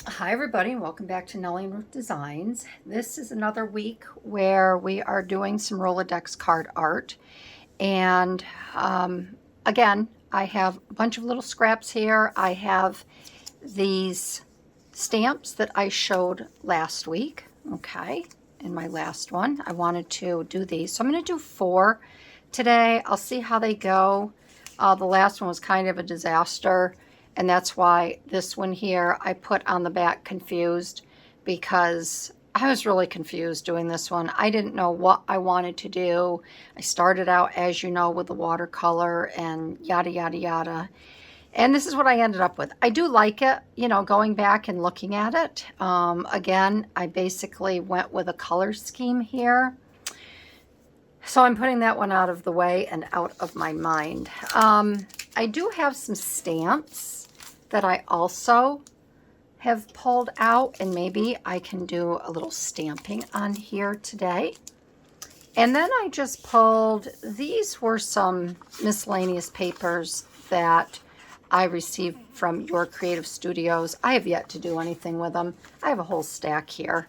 Hi everybody and welcome back to Nellie and Ruth Designs. This is another week where we are doing some Rolodex card art. And again, I have a bunch of little scraps here. I have these stamps that I showed last week, okay, in my last one. I wanted to do these. So I'm going to do 4 today. I'll see how they go. The last one was kind of a disaster. And that's why this one here I put on the back confused, because I was really confused doing this one. I didn't know what I wanted to do. I started out, as you know, with the watercolor and yada, yada, yada. And this is what I ended up with. I do like it, you know, going back and looking at it. Again, I basically went with a color scheme here. So I'm putting that one out of the way and out of my mind. I do have some stamps that I also have pulled out, and maybe I can do a little stamping on here today. And then I just pulled, these were some miscellaneous papers that I received from Your Creative Studios. I have yet to do anything with them. I have a whole stack here.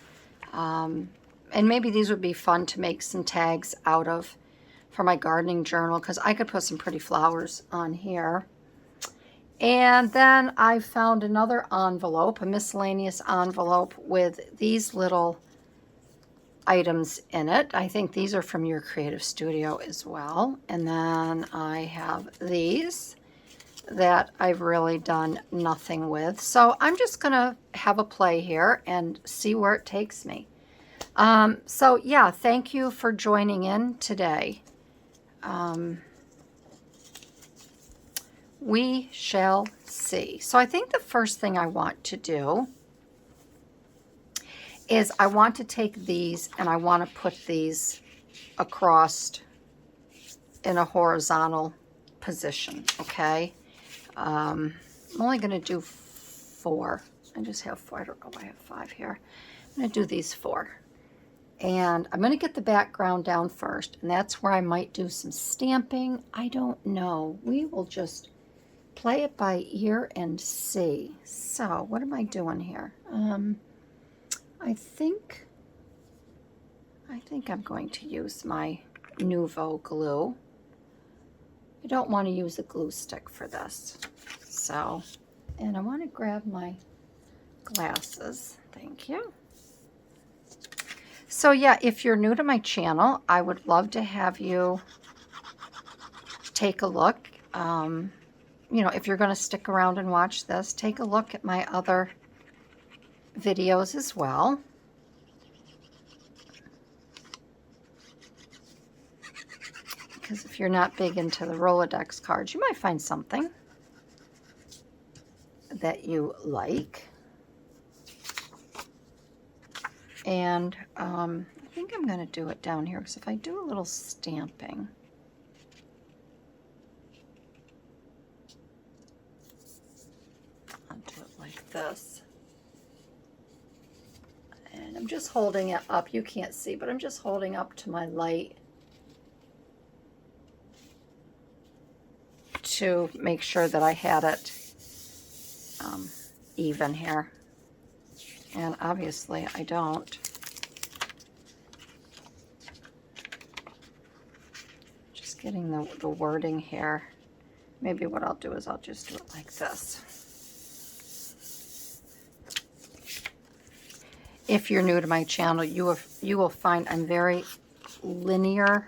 And maybe these would be fun to make some tags out of for my gardening journal, because I could put some pretty flowers on here. And then I found another envelope, a miscellaneous envelope with these little items in it. I think these are from Your Creative Studio as well. And then I have these that I've really done nothing with. So I'm just going to have a play here and see where it takes me. So yeah, thank you for joining in today. We shall see. So I think the first thing I want to do is I want to take these and I want to put these across in a horizontal position, okay? I'm only going to do 4. I just have 4. I don't know why I have 5 here. I'm going to do these 4. And I'm going to get the background down first, and that's where I might do some stamping. I don't know. We will just play it by ear and see. So what am I doing here? I think I'm going to use my Nuvo glue. I don't want to use a glue stick for this. So, and I want to grab my glasses. Thank you. So yeah, if you're new to my channel, I would love to have you take a look. You know, if you're going to stick around and watch this, take a look at my other videos as well. Because if you're not big into the Rolodex cards, you might find something that you like. And I think I'm going to do it down here, because if I do a little stamping, I'll do it like this. And I'm just holding it up. You can't see, but I'm just holding up to my light to make sure that I had it even here. And obviously I don't. Just getting the wording here. Maybe what I'll do is I'll just do it like this. If you're new to my channel, you will find I'm very linear.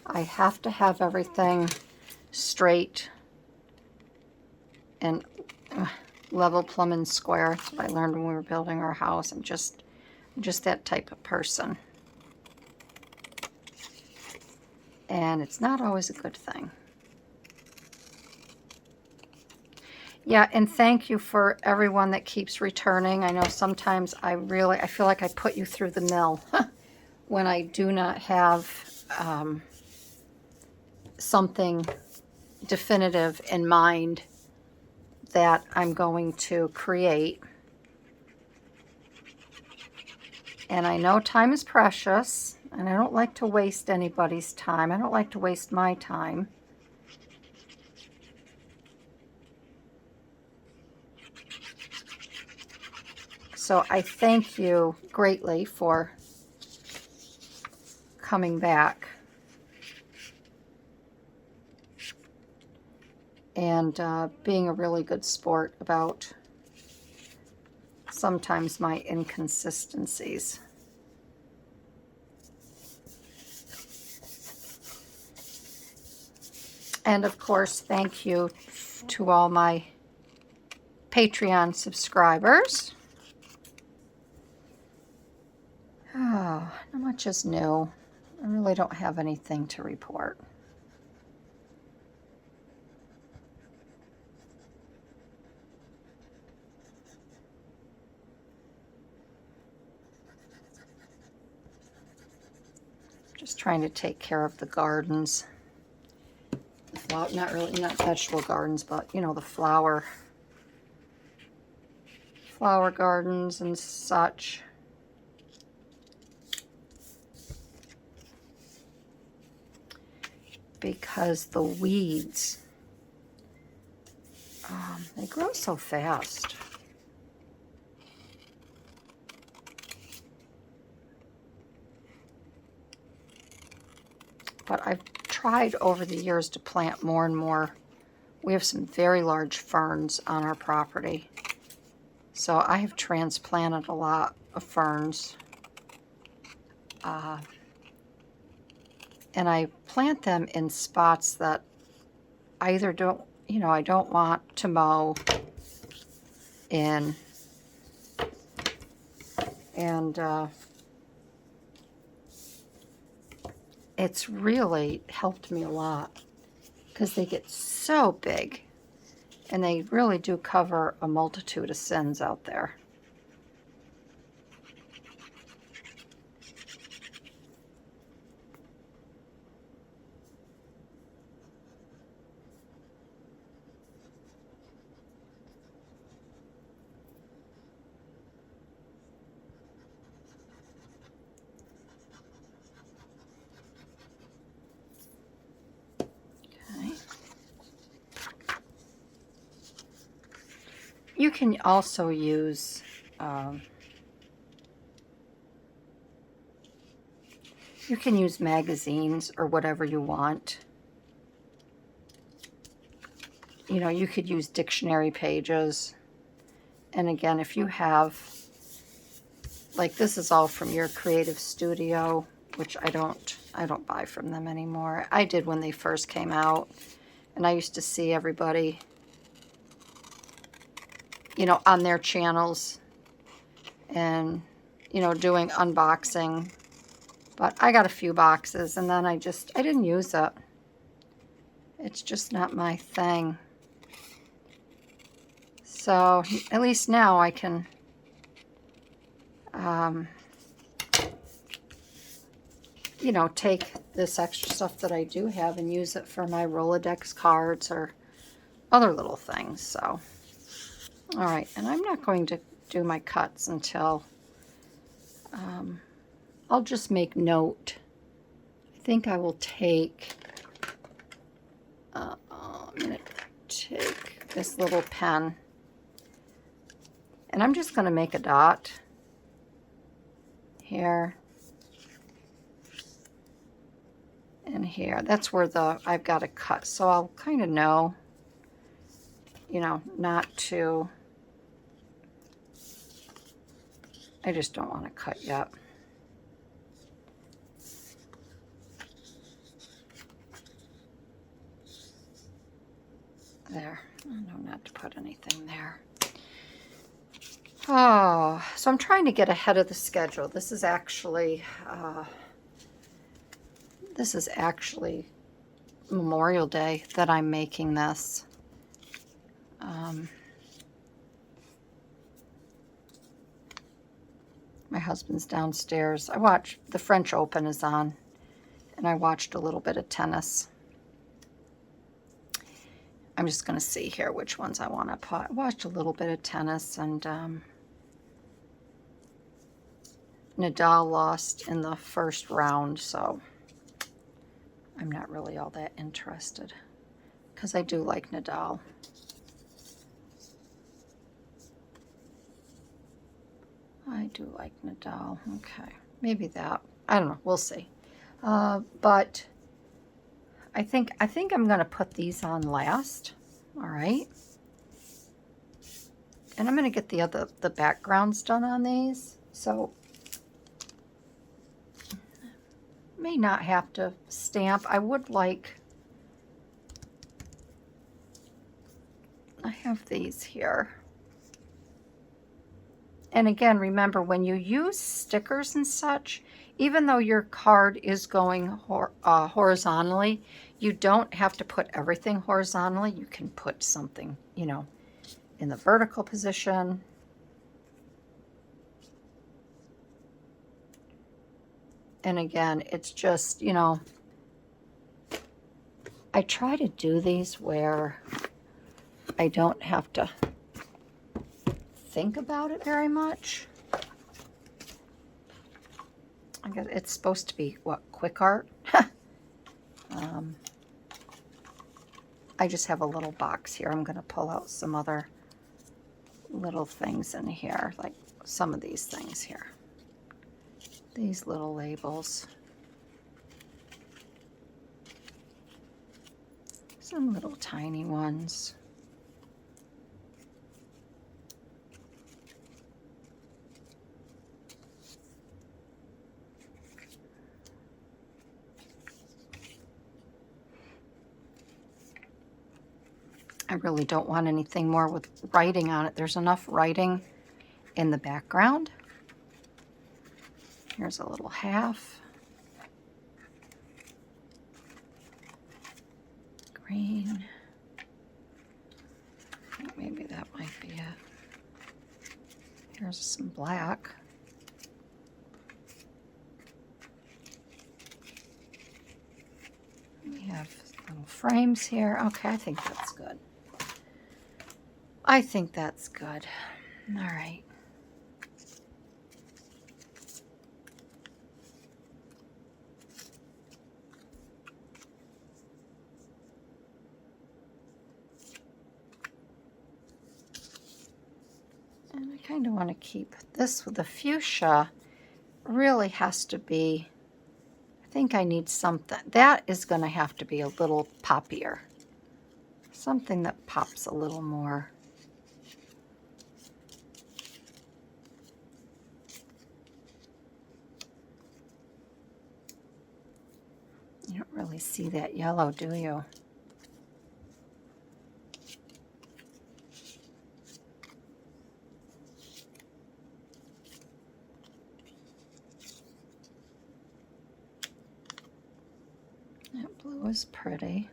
I have to have everything straight and level, plumb, and square. That's what I learned when we were building our house. I'm just that type of person. And it's not always a good thing. Yeah, and thank you for everyone that keeps returning. I know sometimes I feel like I put you through the mill when I do not have something definitive in mind that I'm going to create. And I know time is precious, and I don't like to waste anybody's time. I don't like to waste my time. So I thank you greatly for coming back and being a really good sport about sometimes my inconsistencies. And of course, thank you to all my Patreon subscribers. Oh, not much is new. I really don't have anything to report. Just trying to take care of the gardens. Not vegetable gardens, but you know, the flower gardens and such. Because the weeds, they grow so fast. But I've tried over the years to plant more and more. We have some very large ferns on our property. So I have transplanted a lot of ferns. And I plant them in spots that I either don't, you know, I don't want to mow in. And it's really helped me a lot because they get so big and they really do cover a multitude of sins out there. You can also use magazines or whatever you want. You know, you could use dictionary pages. And again, if you have, like this is all from your creative studio, which I don't buy from them anymore. I did when they first came out, and I used to see everybody, you know, on their channels and, you know, doing unboxing. But I got a few boxes and then I didn't use it. It's just not my thing. So at least now I can you know, take this extra stuff that I do have and use it for my Rolodex cards or other little things. So, all right, and I'm not going to do my cuts until I'll just make note. I think I will take, I'm going to take this little pen and I'm just going to make a dot here and here. That's where I've got to cut. So I'll kind of know, you know, not to, I just don't want to cut yet. There. I know not to put anything there. Oh, so I'm trying to get ahead of the schedule. This is actually Memorial Day that I'm making this. My husband's downstairs. I watched the French Open is on, and I watched a little bit of tennis. I'm just going to see here which ones I want to put. I watched a little bit of tennis, and Nadal lost in the first round, so I'm not really all that interested because I do like Nadal. I do like Nadal. Okay, maybe that. I don't know. We'll see. But I think I'm going to put these on last. All right. And I'm going to get the backgrounds done on these. So may not have to stamp. I would like, I have these here. And again, remember when you use stickers and such, even though your card is going horizontally, you don't have to put everything horizontally. You can put something, you know, in the vertical position. And again, it's just, you know, I try to do these where I don't have to think about it very much. I guess it's supposed to be, what, quick art? I just have a little box here. I'm going to pull out some other little things in here, like some of these things here. These little labels. Some little tiny ones. I really don't want anything more with writing on it. There's enough writing in the background. Here's a little half. Green. Maybe that might be it. Here's some black. We have little frames here. Okay, I think that's good. I think that's good. All right. And I kind of want to keep this with the fuchsia. Really has to be, I think I need something. That is going to have to be a little poppier. Something that pops a little more. You don't really see that yellow, do you? That blue is pretty.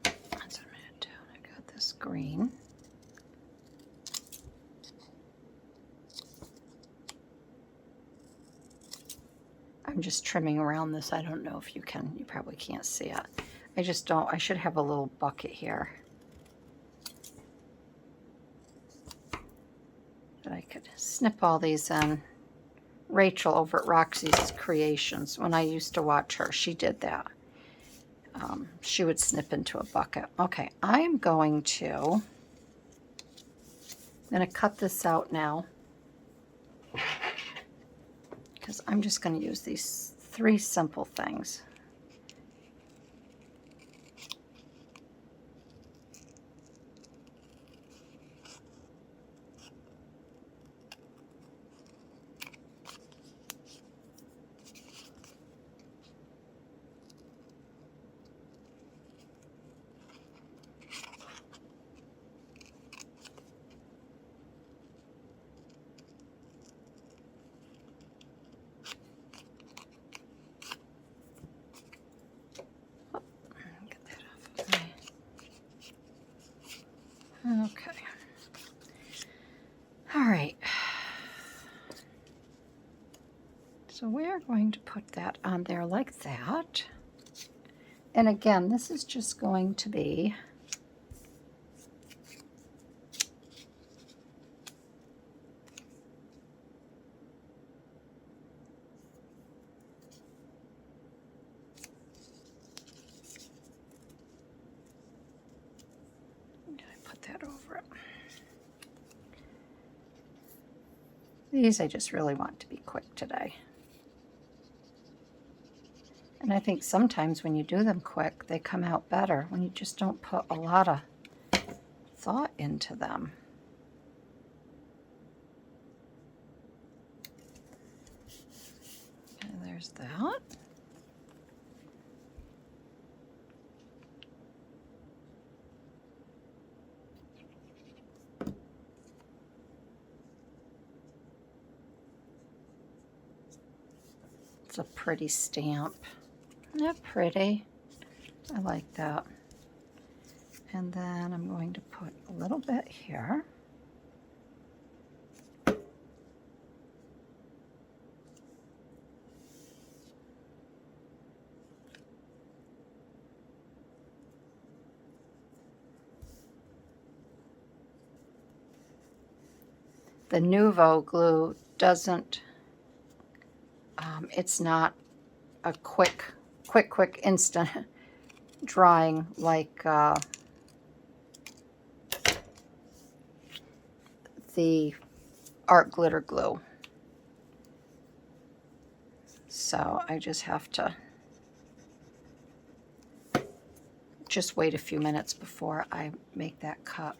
That's what I'm going to do. I got this green. I'm just trimming around this. I don't know if you can. You probably can't see it. I just don't. I should have a little bucket here that I could snip all these in. Rachel over at Roxy's Creations, when I used to watch her, she did that. She would snip into a bucket. Okay, I'm going to cut this out now, because I'm just going to use these 3 simple things. Okay. All right. So we're going to put that on there like that. And again, this is just going to be that over it. These I just really want to be quick today. And I think sometimes when you do them quick, they come out better when you just don't put a lot of thought into them. And there's that. It's a pretty stamp. Isn't that pretty? I like that. And then I'm going to put a little bit here. The Nuvo glue doesn't, it's not a quick instant drying like the art glitter glue. So I just have to just wait a few minutes before I make that cut.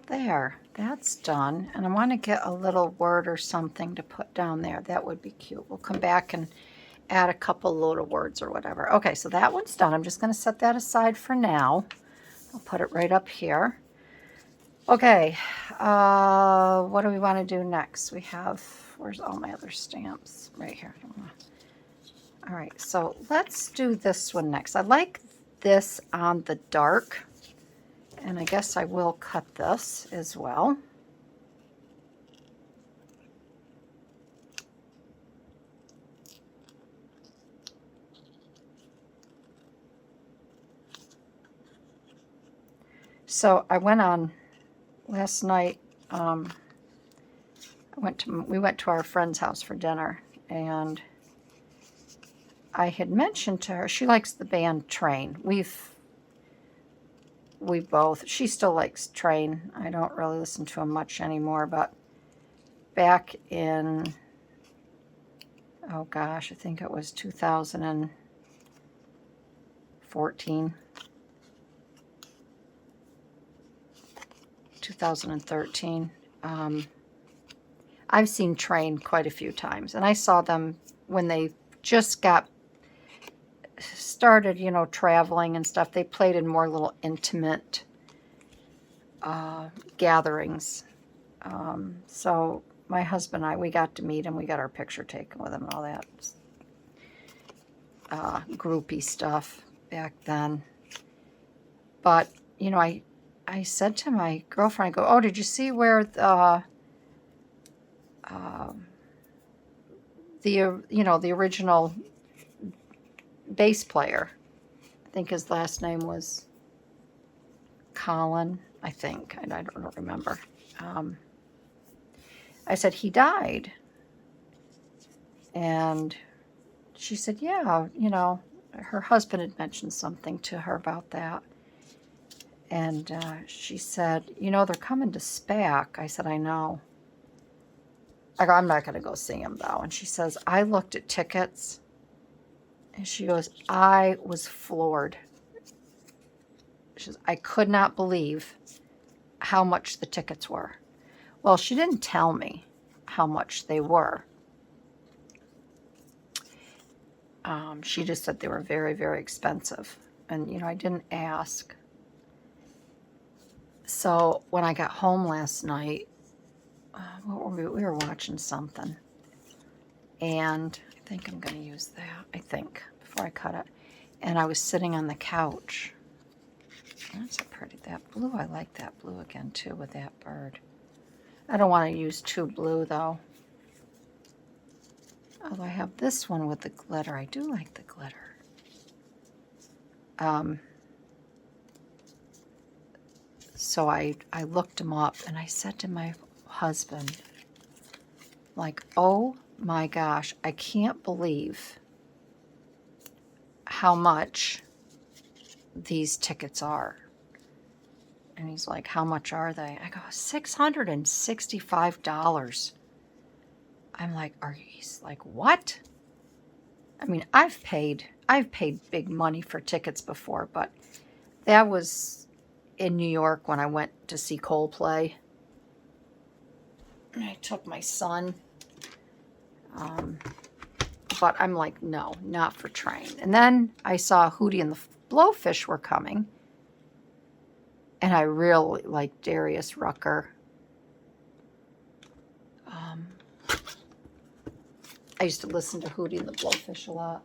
There, that's done. And I want to get a little word or something to put down there. That would be cute. We'll come back and add a couple little words or whatever. Okay, so that one's done. I'm just going to set that aside for now. I'll put it right up here. Okay, what do we want to do next? We have, where's all my other stamps? Right here. All right, so let's do this one next. I like this on the dark. And I guess I will cut this as well. So I went on last night. We went to our friend's house for dinner, and I had mentioned to her, she likes the band Train. She still likes Train. I don't really listen to them much anymore, but back in, oh gosh, I think it was 2014, 2013. I've seen Train quite a few times, and I saw them when they just got started, traveling and stuff. They played in more little intimate gatherings. So my husband and I, we got to meet him. We got our picture taken with him and all that groupie stuff back then. But, I said to my girlfriend, I go, oh, did you see where the original bass player, I think his last name was Colin, I think. I don't remember. I said, he died. And she said, yeah, her husband had mentioned something to her about that. And she said, they're coming to SPAC. I said, I know. I go, I'm not going to go see him, though. And she says, I looked at tickets. And she goes, I was floored. She says, I could not believe how much the tickets were. Well, she didn't tell me how much they were. She just said they were very, very expensive. And, I didn't ask. So when I got home last night, we were watching something. And I think I'm going to use that, before I cut it. And I was sitting on the couch. That's that blue, I like that blue again, too, with that bird. I don't want to use too blue, though. Although I have this one with the glitter. I do like the glitter. So I looked them up, and I said to my husband, like, oh my gosh, I can't believe how much these tickets are. And he's like, how much are they? I go, $665. I'm like, he's like, what? I mean, I've paid big money for tickets before, but that was in New York when I went to see Coldplay. And I took my son. But I'm like, no, not for train. And then I saw Hootie and the Blowfish were coming. And I really like Darius Rucker. I used to listen to Hootie and the Blowfish a lot.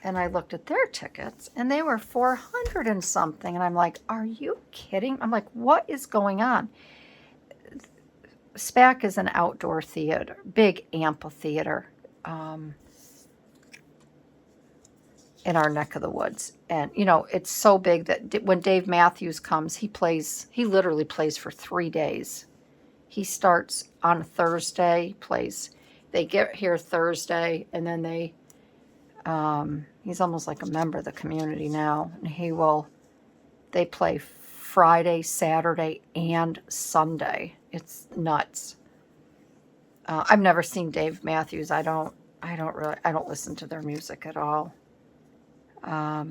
And I looked at their tickets, and they were $400 and something. And I'm like, are you kidding? I'm like, what is going on? SPAC is an outdoor theater, big amphitheater in our neck of the woods. And, you know, it's so big that when Dave Matthews comes, he literally plays for 3 days. He starts on a Thursday, they get here Thursday, and then he's almost like a member of the community now. And they play Friday, Saturday, and Sunday. It's nuts. I've never seen Dave Matthews. I don't listen to their music at all. I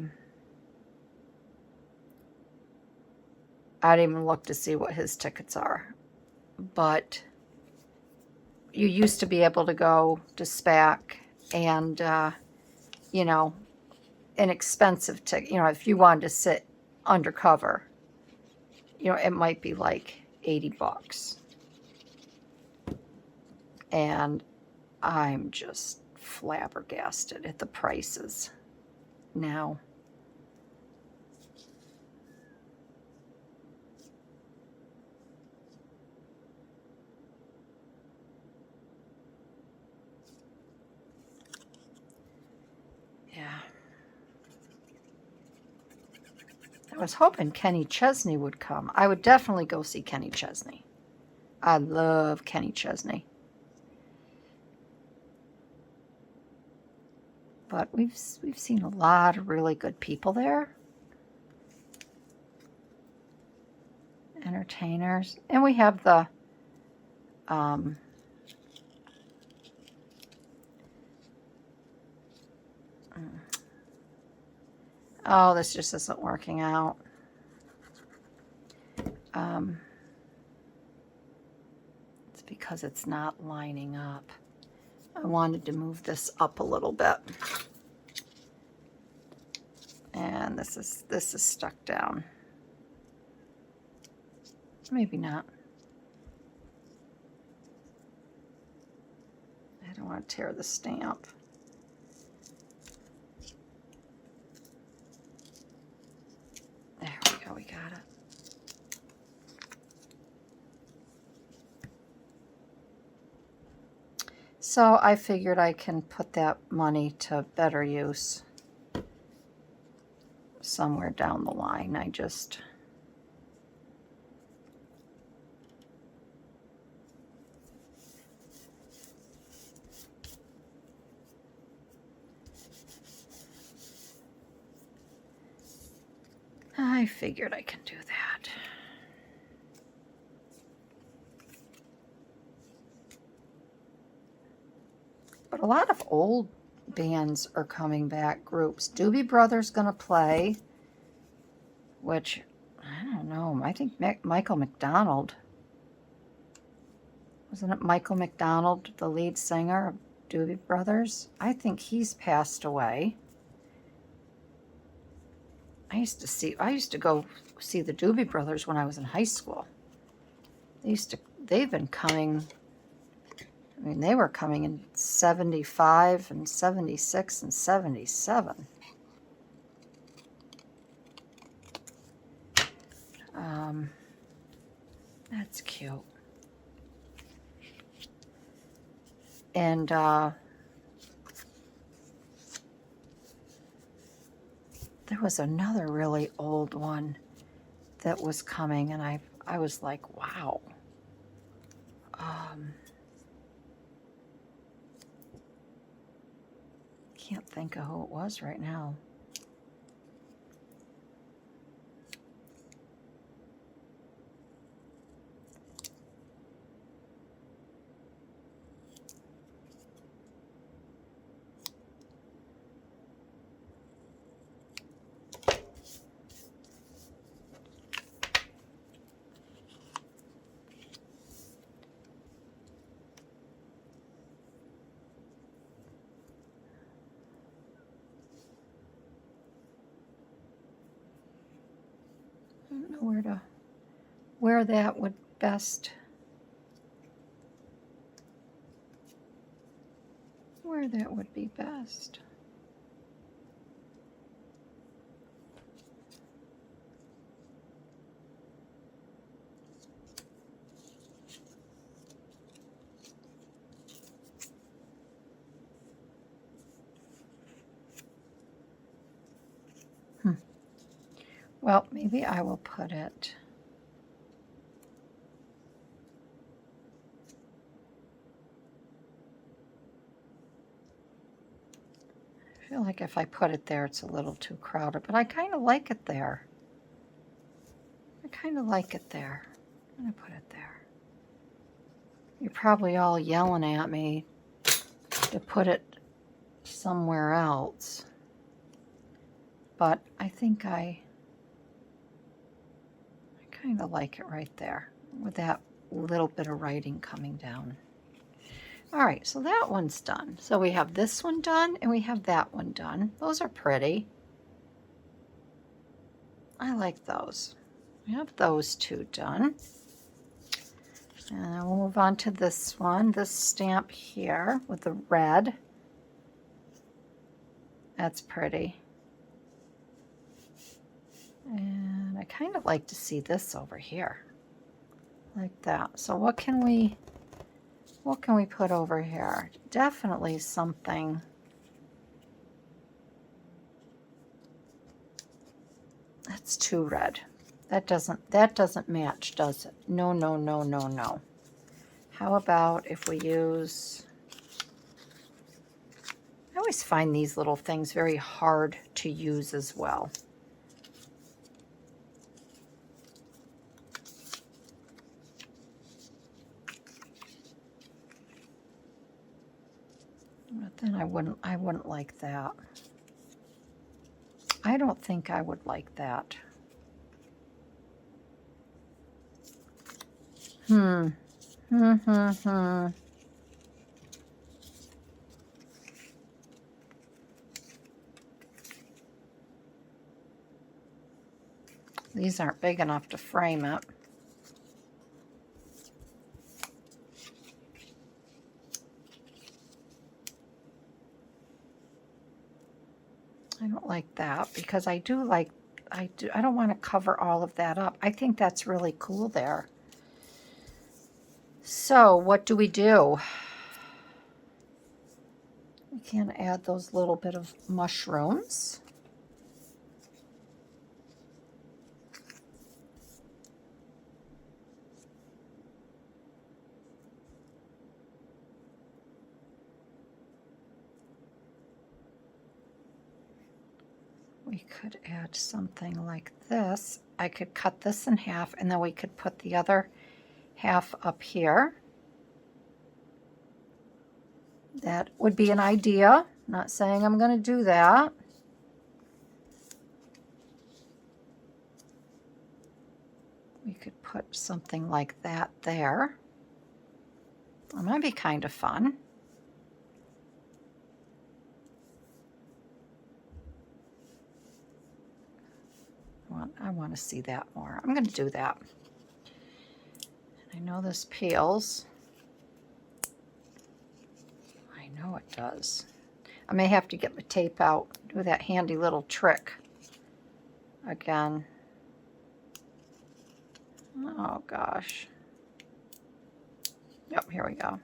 didn't even look to see what his tickets are. But you used to be able to go to SPAC and, you know, an expensive ticket. You know, if you wanted to sit undercover, you know, it might be like $80. And I'm just flabbergasted at the prices now. Yeah. I was hoping Kenny Chesney would come. I would definitely go see Kenny Chesney. I love Kenny Chesney. But we've seen a lot of really good people there. Entertainers. And we have the oh, this just isn't working out. It's because it's not lining up. I wanted to move this up a little bit. And this is stuck down. Maybe not. I don't want to tear the stamp. There we go, we got it. So I figured I can put that money to better use somewhere down the line. I figured I can do that. But a lot of old bands are coming back, groups. Doobie Brothers gonna play, which, I don't know, I think Michael McDonald, wasn't it Michael McDonald, the lead singer of Doobie Brothers? I think he's passed away. I used to go see the Doobie Brothers when I was in high school. They've been coming, I mean, they were coming in 75 and 76 and 77. That's cute. And there was another really old one that was coming, and I was like, wow. Can't think of who it was right now. I don't know where that would best, where that would be best. Well, maybe I will put it. I feel like if I put it there, it's a little too crowded, but I kind of like it there. I kind of like it there. I'm going to put it there. You're probably all yelling at me to put it somewhere else, but I think I kind of like it right there with that little bit of writing coming down. All right, so that one's done. So we have this one done and we have that one done. Those are pretty. I like those. We have those two done. And we'll move on to this one, this stamp here with the red. That's pretty. And I kind of like to see this over here, like that. So what can we put over here? Definitely something. That's too red. That doesn't match, does it? No, no, no, no, no. How about if we use, I always find these little things very hard to use as well. But then I wouldn't like that. I don't think I would like that. These aren't big enough to frame it. I don't like that because I don't want to cover all of that up. I think that's really cool there. So what do? We can add those little bit of mushrooms. We could add something like this. I could cut this in half and then we could put the other half up here. That would be an idea. Not saying I'm going to do that. We could put something like that there. That might be kind of fun. I want to see that more. I'm going to do that. I know this peels. I know it does. I may have to get my tape out, do that handy little trick again. Oh gosh. Yep, here we go.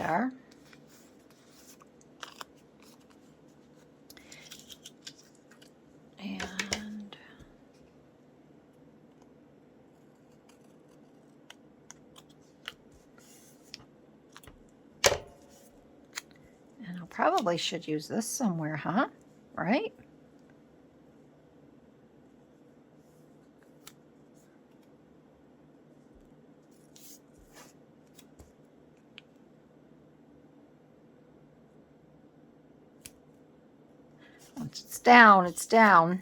there. And I probably should use this somewhere, huh? Right? Once it's down, it's down.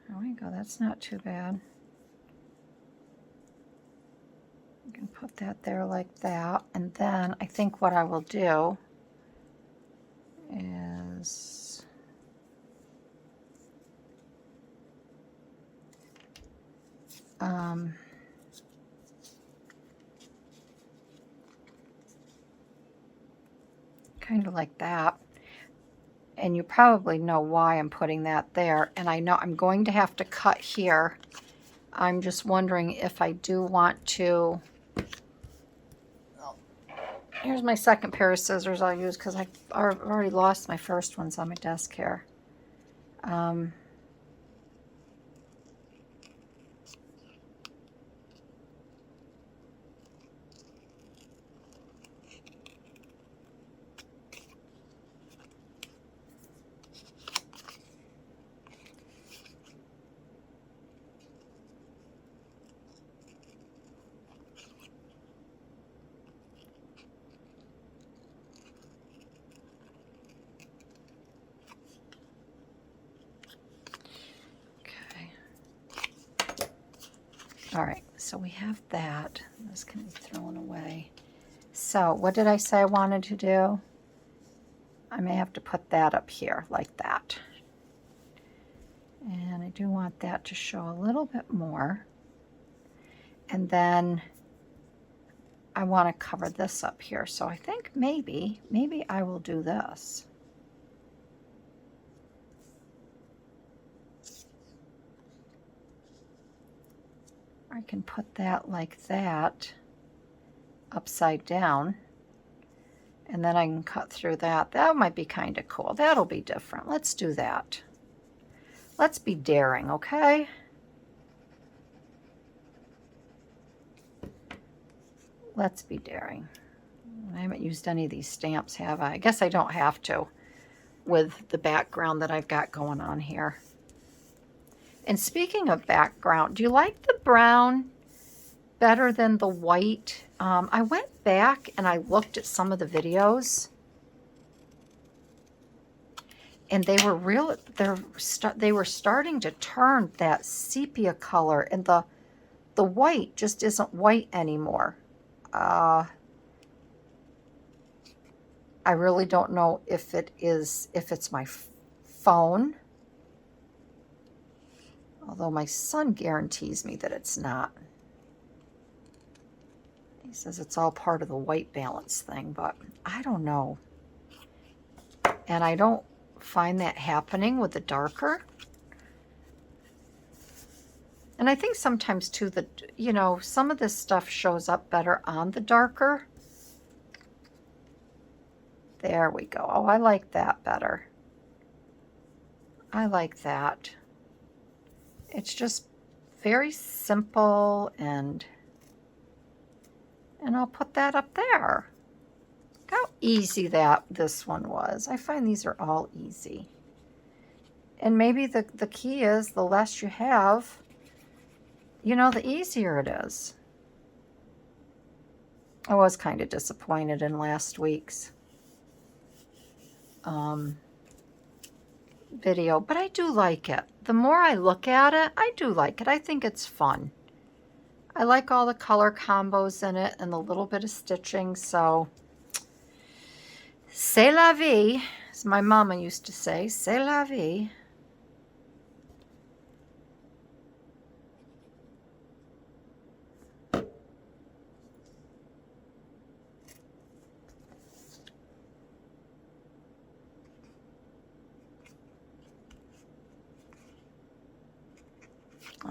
There we go. That's not too bad. You can put that there like that. And then I think what I will do is kind of like that. And you probably know why I'm putting that there. And I know I'm going to have to cut here. I'm just wondering if I do want to. Here's my second pair of scissors I'll use because I've already lost my first ones on my desk here. All right, so we have that. This can be thrown away. So what did I say I wanted to do? I may have to put that up here like that. And I do want that to show a little bit more. And then I want to cover this up here. So I think maybe I will do this. I can put that like that, upside down, and then I can cut through that. That might be kind of cool. That'll be different. Let's do that. Let's be daring, okay? Let's be daring. I haven't used any of these stamps, have I? I guess I don't have to with the background that I've got going on here. And speaking of background, do you like the brown better than the white? I went back and I looked at some of the videos, and they were they were starting to turn that sepia color, and the white just isn't white anymore. I really don't know if it's my phone. Although my son guarantees me that it's not. He says it's all part of the white balance thing, but I don't know. And I don't find that happening with the darker. And I think sometimes too that, you know, some of this stuff shows up better on the darker. There we go. Oh, I like that better. I like that. It's just very simple, and I'll put that up there. Look how easy this one was. I find these are all easy. And maybe the key is the less you have, you know, the easier it is. I was kind of disappointed in last week's video, but I do like it. The more I look at it, I do like it. I think it's fun. I like all the color combos in it and the little bit of stitching, so c'est la vie, as my mama used to say, c'est la vie.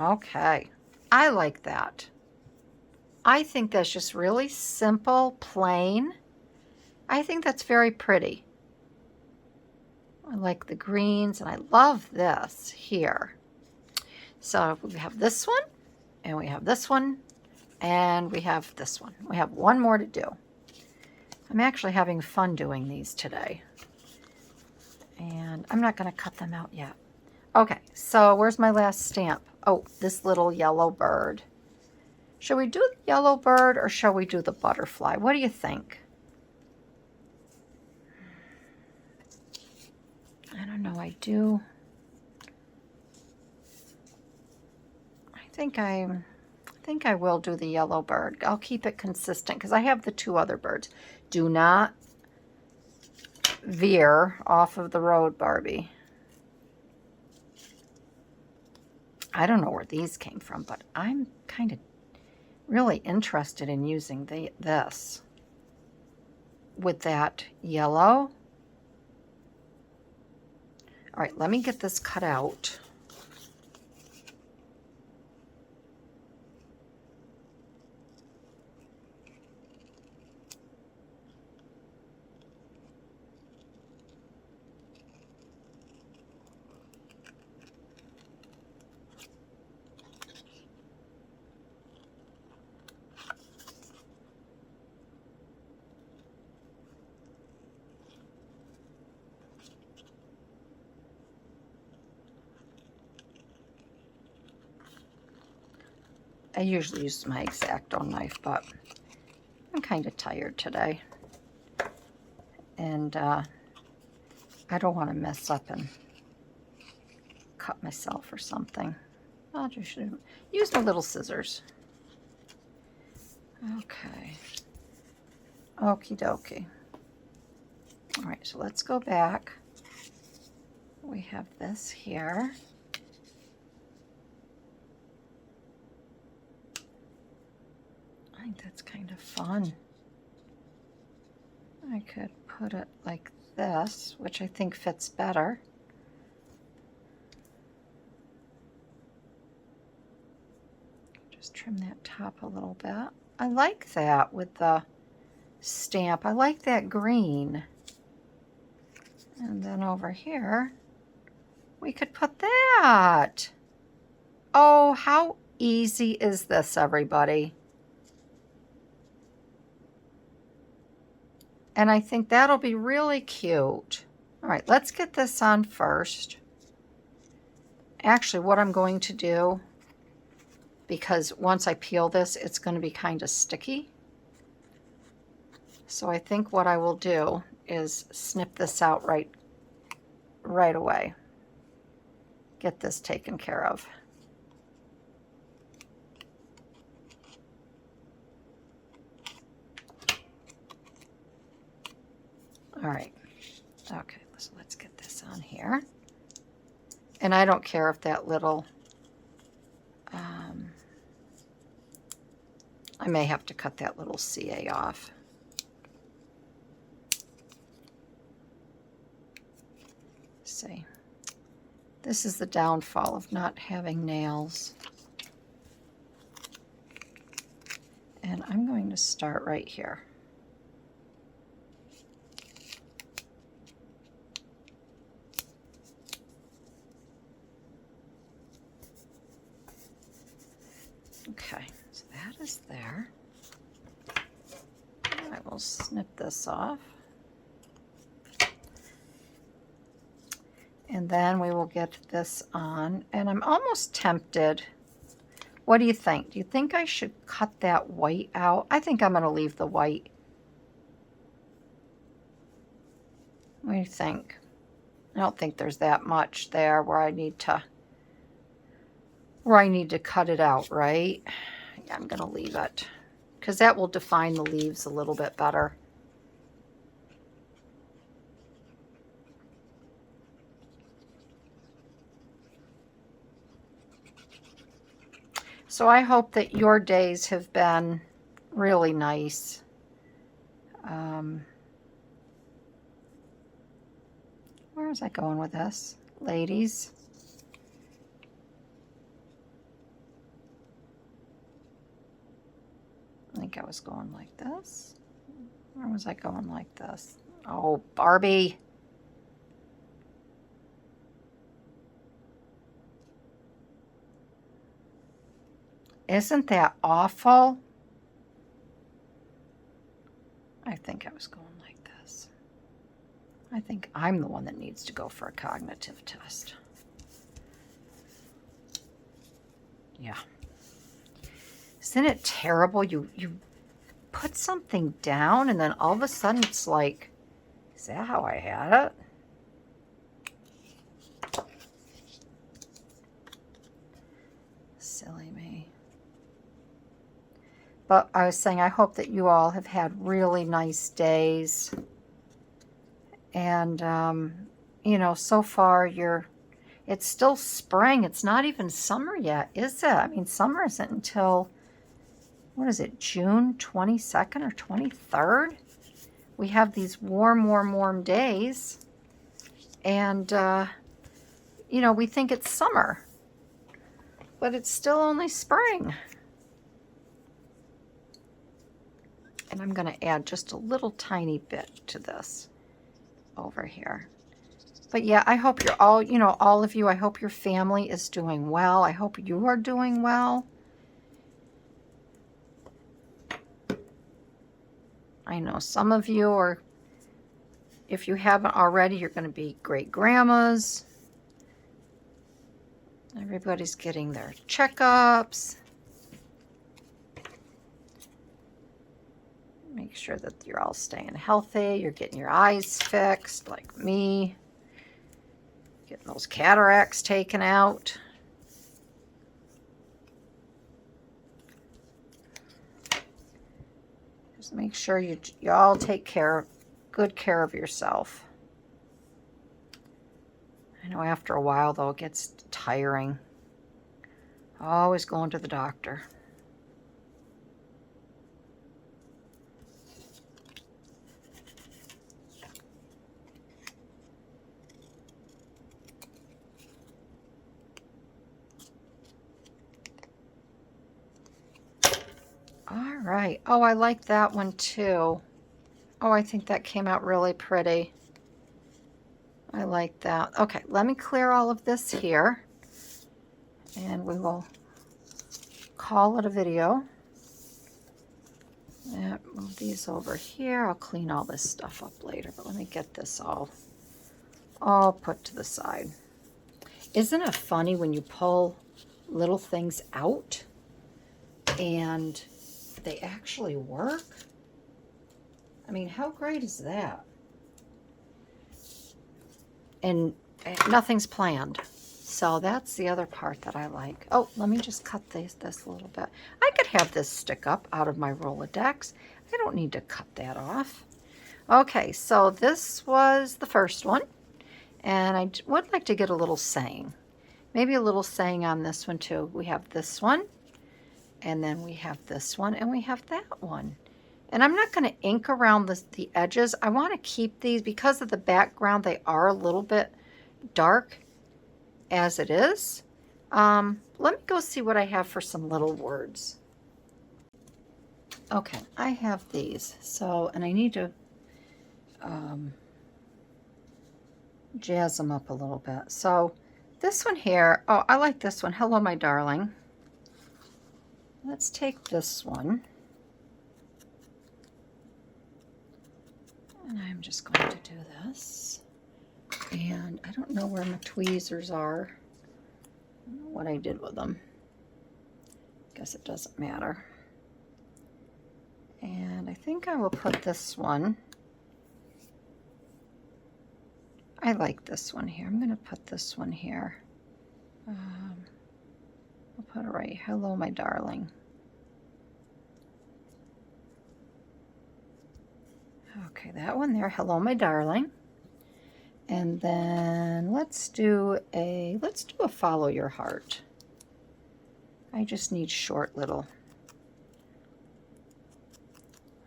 Okay, I like that. I think that's just really simple, plain. I think that's very pretty. I like the greens, and I love this here. So we have this one, and we have this one, and we have this one. We have one more to do. I'm actually having fun doing these today. And I'm not going to cut them out yet. Okay, so where's my last stamp? Oh, this little yellow bird. Should we do the yellow bird or shall we do the butterfly? What do you think? I don't know. I think I will do the yellow bird. I'll keep it consistent because I have the two other birds. Do not veer off of the road, Barbie. I don't know where these came from, but I'm kind of really interested in using this with that yellow. All right, let me get this cut out. I usually use my X-Acto knife, but I'm kind of tired today. And I don't want to mess up and cut myself or something. I'll just use my little scissors. Okay. Okie dokie. All right, so let's go back. We have this here. I think that's kind of fun. I could put it like this, which I think fits better. Just trim that top a little bit. I like that with the stamp. I like that green. And then over here, we could put that. Oh, how easy is this, everybody? And I think that'll be really cute. All right, let's get this on first. Actually, what I'm going to do, because once I peel this, it's going to be kind of sticky. So I think what I will do is snip this out right away. Get this taken care of. All right, okay, so let's get this on here. And I don't care if that little, I may have to cut that little CA off. Let's see, this is the downfall of not having nails. And I'm going to start right here. Okay, so that is there. I will snip this off. And then we will get this on. And I'm almost tempted. What do you think? Do you think I should cut that white out? I think I'm going to leave the white. What do you think? I don't think there's that much there where I need to cut it out, right? Yeah, I'm going to leave it because that will define the leaves a little bit better. So I hope that your days have been really nice. Where was I going with this? Ladies. think I was going like this. Or was I going like this? Oh, Barbie. Isn't that awful? I think I was going like this. I think I'm the one that needs to go for a cognitive test. Yeah. Isn't it terrible? You put something down and then all of a sudden it's like, is that how I had it? Silly me. But I was saying, I hope that you all have had really nice days. And, you know, so far it's still spring. It's not even summer yet, is it? I mean, summer isn't until, what is it, June 22nd or 23rd? We have these warm days. And, you know, we think it's summer. But it's still only spring. And I'm going to add just a little tiny bit to this over here. But yeah, I hope you're all, you know, all of you, I hope your family is doing well. I hope you are doing well. I know some of you are, if you haven't already, you're going to be great grandmas. Everybody's getting their checkups. Make sure that you're all staying healthy. You're getting your eyes fixed like me. Getting those cataracts taken out. Just make sure you all take good care of yourself. I know after a while though it gets tiring. Always going to the doctor. All right. Oh, I like that one too. Oh, I think that came out really pretty. I like that. Okay, let me clear all of this here. And we will call it a video. Move these over here. I'll clean all this stuff up later, but let me get this all put to the side. Isn't it funny when you pull little things out and they actually work? I mean, how great is that? And nothing's planned. So that's the other part that I like. Oh, let me just cut this a little bit. I could have this stick up out of my Rolodex. I don't need to cut that off. Okay, so this was the first one. And I would like to get a little saying. Maybe a little saying on this one too. We have this one. And then we have this one. And we have that one. And I'm not going to ink around the edges. I want to keep these, because of the background, they are a little bit dark as it is. Let me go see what I have for some little words. Okay, I have these. So, and I need to jazz them up a little bit. So this one here, oh, I like this one. Hello, my darling. Let's take this one. And I'm just going to do this. And I don't know where my tweezers are. I don't know what I did with them. Guess it doesn't matter. And I think I will put this one. I like this one here. I'm going to put this one here. I'll put it right. Hello, my darling. Okay, that one there. Hello, my darling. And then let's do a follow your heart. I just need short little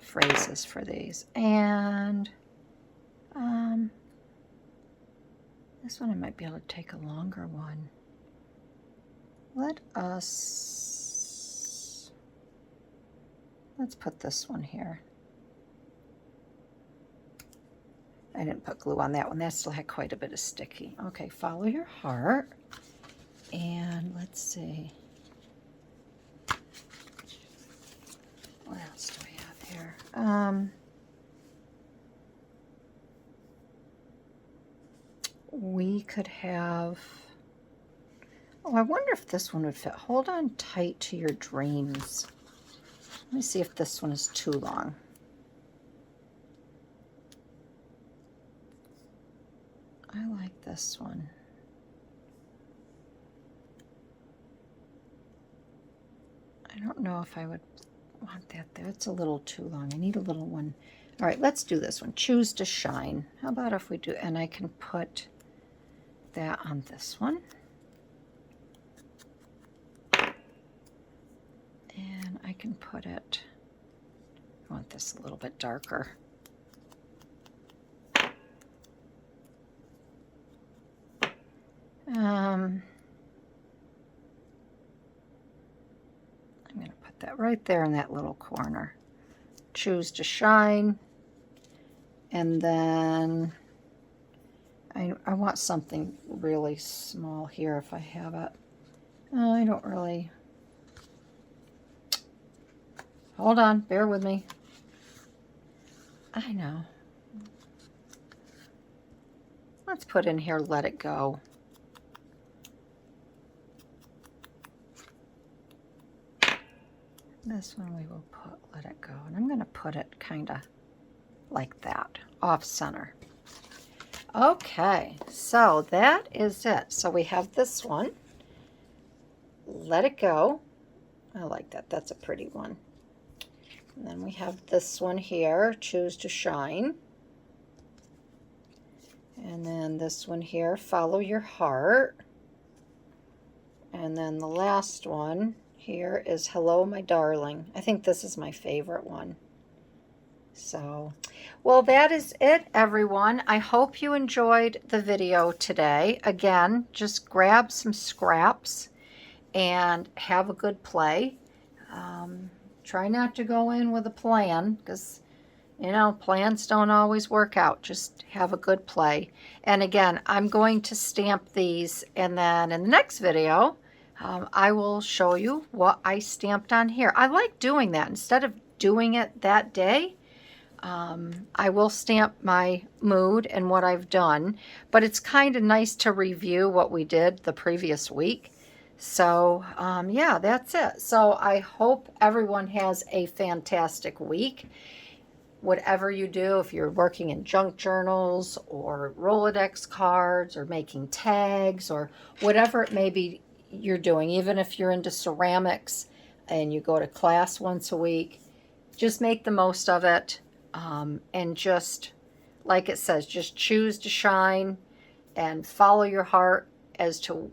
phrases for these. And this one I might be able to take a longer one. Let us Let's put this one here. I didn't put glue on that one. That still had quite a bit of sticky. Okay, follow your heart. And let's see. What else do we have here? We could have... Oh, I wonder if this one would fit. Hold on tight to your dreams. Let me see if this one is too long. I like this one. I don't know if I would want that there. It's a little too long. I need a little one. All right, let's do this one. Choose to shine. How about if we do, and I can put that on this one. And I can put it, I want this a little bit darker. I'm going to put that right there in that little corner. Choose to shine. And then I want something really small here if I have it. Oh, I don't really. Hold on, bear with me. I know. Let's put in here, let it go. This one we will put, let it go. And I'm going to put it kind of like that, off center. Okay, so that is it. So we have this one. Let it go. I like that. That's a pretty one. And then we have this one here, choose to shine. And then this one here, follow your heart. And then the last one here is hello, my darling. I think this is my favorite one. So, well, that is it, everyone. I hope you enjoyed the video today. Again, just grab some scraps and have a good play. Try not to go in with a plan because, you know, plans don't always work out. Just have a good play. And again, I'm going to stamp these, and then in the next video, I will show you what I stamped on here. I like doing that. Instead of doing it that day, I will stamp my mood and what I've done, but it's kind of nice to review what we did the previous week. So, yeah, that's it. So I hope everyone has a fantastic week. Whatever you do, if you're working in junk journals or Rolodex cards or making tags or whatever it may be you're doing, even if you're into ceramics and you go to class once a week, just make the most of it. And just, like it says, just choose to shine and follow your heart as to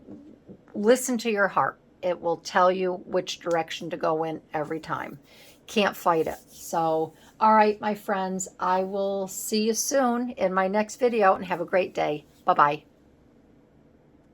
listen to your heart. It will tell you which direction to go in every time. Can't fight it. So, all right, my friends, I will see you soon in my next video and have a great day. Bye-bye.